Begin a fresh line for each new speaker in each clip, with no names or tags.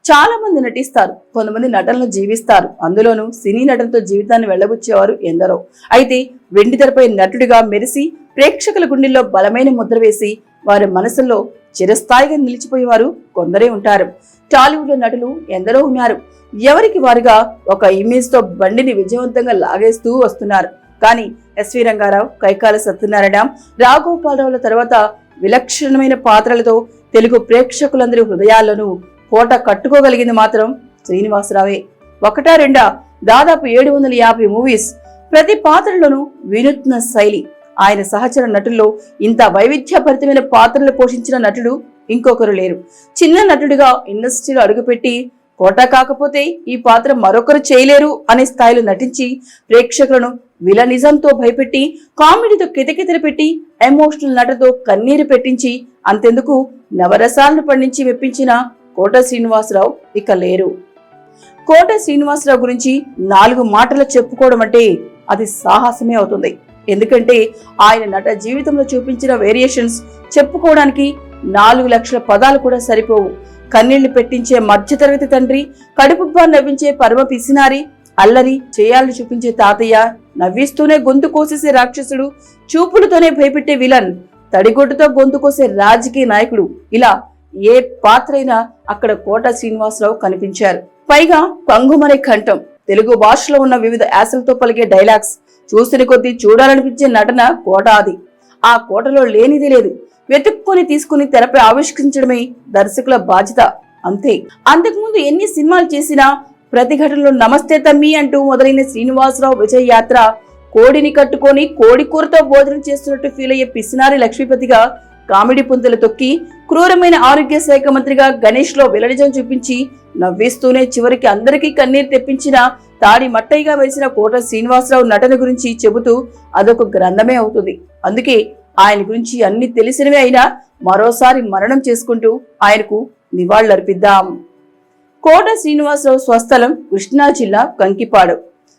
చాలా మంది నటిస్తారు, కొంతమంది నటనలు జీవిస్తారు. అందులోనూ సినీ నటనతో జీవితాన్ని వెళ్లబుచ్చేవారు ఎందరో. అయితే వెండితెరపై నటుడిగా మెరిసి ప్రేక్షకుల గుండెల్లో బలమైన ముద్ర వేసి వారి మనసుల్లో చిరస్థాయిగా నిలిచిపోయేవారు కొందరే ఉంటారు. టాలీవుడ్ లో నటులు ఎందరో ఉన్నారు. ఎవరికి వారిగా ఒక ఇమేజ్ తో బండిని విజయవంతంగా లాగేస్తూ వస్తున్నారు. కానీ ఎస్వి రంగారావు, కైకాల సత్యనారాయణ, రాఘగోపాలరావుల తర్వాత విలక్షణమైన పాత్రలతో తెలుగు ప్రేక్షకులందరి హృదయాల్లోనూ కోట కట్టుకోగలిగింది మాత్రం శ్రీనివాసరావే. ఒకటా రెండా దాదాపు 750 మూవీస్. ప్రతి పాత్రలోనూ వినూత్న శైలి. ఆయన సహచర నటుల్లో ఇంత వైవిధ్యభరితమైన పాత్రలు పోషించిన నటుడు ఇంకొకరు లేరు. చిన్న నటుడిగా ఇండస్ట్రీలో అడుగుపెట్టి కోట కాకపోతే ఈ పాత్ర మరొకరు చేయలేరు అనే స్థాయిలో నటించి ప్రేక్షకులను విలనిజంతో భయపెట్టి, కామెడీతో కితకితలు పెట్టి, ఎమోషనల్ నటతో కన్నీరు పెట్టించి, అంతెందుకు నవరసాలను పండించి మెప్పించిన కోట శ్రీనివాసరావు ఇక లేరు. కోట శ్రీనివాసరావు గురించి 4 మాటలు చెప్పుకోవడం అంటే అది సాహసమే అవుతుంది. ఎందుకంటే ఆయన నట జీవితంలో చూపించిన వేరియేషన్స్ చెప్పుకోవడానికి 4 లక్షల పదాలు కూడా సరిపోవు. కన్నీళ్లు పెట్టించే మధ్యతరగతి తండ్రి, కడుపుబ్బా నవ్వించే పరమ పిసినారి, అల్లరి చేయాలని చూపించే తాతయ్య, నవ్విస్తూనే గొంతు కోసేసే రాక్షసుడు, చూపులతోనే భయపెట్టే విలన్, తడిగొడ్డుతో గొంతు కోసే రాజకీయ నాయకుడు, ఇలా ఏ పాత్రైనా అక్కడ కోట శ్రీనివాసరావు కనిపించారు. పైగా కంగుమనే కంఠం, తెలుగు భాషలో ఉన్న వివిధ యాసలతో పలికే డైలాగ్స్, చూసిన కొద్దీ చూడాలనిపించే నటన కోట. అది ఆ కోటలో లేనిది లేదు. వెతుక్కొని తీసుకుని తెరపై ఆవిష్కరించడమే దర్శకుల బాధ్యత, అంతే. అంతకుముందు ఎన్ని సినిమాలు చేసినా ప్రతిఘటనలో నమస్తే తమ్మి అంటూ మొదలైన శ్రీనివాసరావు విజయ యాత్ర కోడిని కట్టుకొని కోడి కూరతో భోజనం చేస్తున్నట్టు ఫీల్ అయ్యే పిసినారి లక్ష్మీపతిగా, కామెడీ పుంతలు తొక్కి క్రూరమైన ఆరోగ్య శాఖ మంత్రిగా గణేష్ లో విలనిజం చూపించి నవ్విస్తూనే చివరికి అందరికీ కన్నీరు తెప్పించిన తాడి మట్టయిగా మెరిసిన కోట శ్రీనివాసరావు నటన గురించి చెబుతూ అదొక గ్రంథమే అవుతుంది. అందుకే ఆయన గురించి అన్ని తెలిసినవే అయినా మరోసారి మరణం చేసుకుంటూ ఆయనకు నివాళులర్పిద్దాం. కోట శ్రీనివాసరావు స్వస్థలం కృష్ణా జిల్లా కంకిపాడు.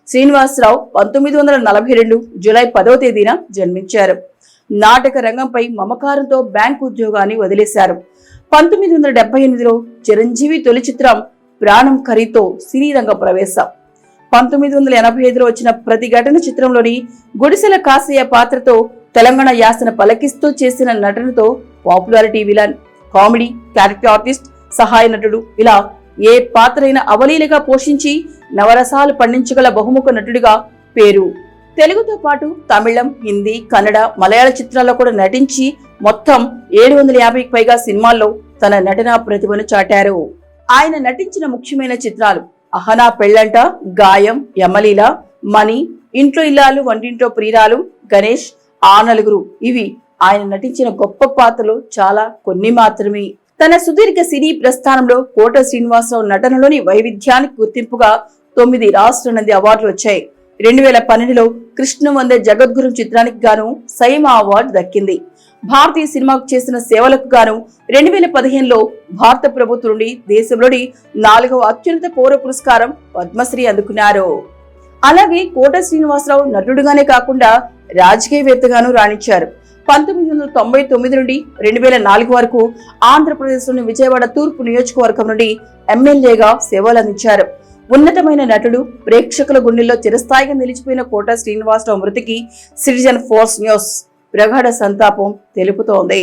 శ్రీనివాసరావు 1942 జూలై 10వ తేదీన జన్మించారు. నాటక రంగంపై మమకారంతో బ్యాంకు ఉద్యోగాన్ని వదిలేశారు. 1978లో చిరంజీవి తొలి చిత్రం ప్రాణం ఖరీతో సినీ రంగ ప్రవేశం. 1985లో వచ్చిన ప్రతిఘటన చిత్రంలోని గుడిసెల కాసయ్య పాత్రతో తెలంగాణ యాసన పలకిస్తూ చేసిన నటనతో popularity, villain, comedy, character artist, సహాయ నటుడు, ఇలా ఏ పాత్రైనా అవలీలగా పోషించి నవరసాలు పండించగల బహుముఖ నటుడిగా పేరు. తెలుగుతో పాటు తమిళం, హిందీ, కన్నడ, మలయాళ చిత్రాల్లో కూడా నటించి మొత్తం 750కి పైగా సినిమాల్లో తన నటనా ప్రతిభను చాటారు. ఆయన నటించిన ముఖ్యమైన చిత్రాలు అహనా పెళ్ళంట, గాయం, యమలీల, మణి, ఇంట్లో ఇల్లాలు, వంటింట్లో ప్రియురాలు, గణేష్, ఆ నలుగురు. ఇవి ఆయన నటించిన గొప్ప పాత్రలు చాలా కొన్ని మాత్రమే. తన సుదీర్ఘ సినీ ప్రస్థానంలో కోట శ్రీనివాసరావు నటనలోని వైవిధ్యానికి గుర్తింపుగా 9 రాష్ట్ర నంది అవార్డులు వచ్చాయి. 2012లో కృష్ణ వందే జగద్గురు చిత్రానికి గాను సైమా అవార్డు దక్కింది. భారతీయ సినిమాకు చేసిన సేవలకు గాను 2015లో భారత ప్రభుత్వం నుండి దేశంలోని 4వ అత్యున్నత పౌర పురస్కారం పద్మశ్రీ అందుకున్నారు. అలాగే కోట శ్రీనివాసరావు నటుడుగానే కాకుండా రాజకీయవేత్తగాను రాణించారు. 1999 నుండి 2004 వరకు ఆంధ్రప్రదేశ్లోని విజయవాడ తూర్పు నియోజకవర్గం నుండి ఎమ్మెల్యేగా సేవలు అందించారు. ఉన్నతమైన నటుడు, ప్రేక్షకుల గుండెల్లో చిరస్థాయిగా నిలిచిపోయిన కోట శ్రీనివాసరావు మృతికి సిటిజన్ ఫోర్స్ న్యూస్ ప్రగాఢ సంతాపం తెలుపుతోంది.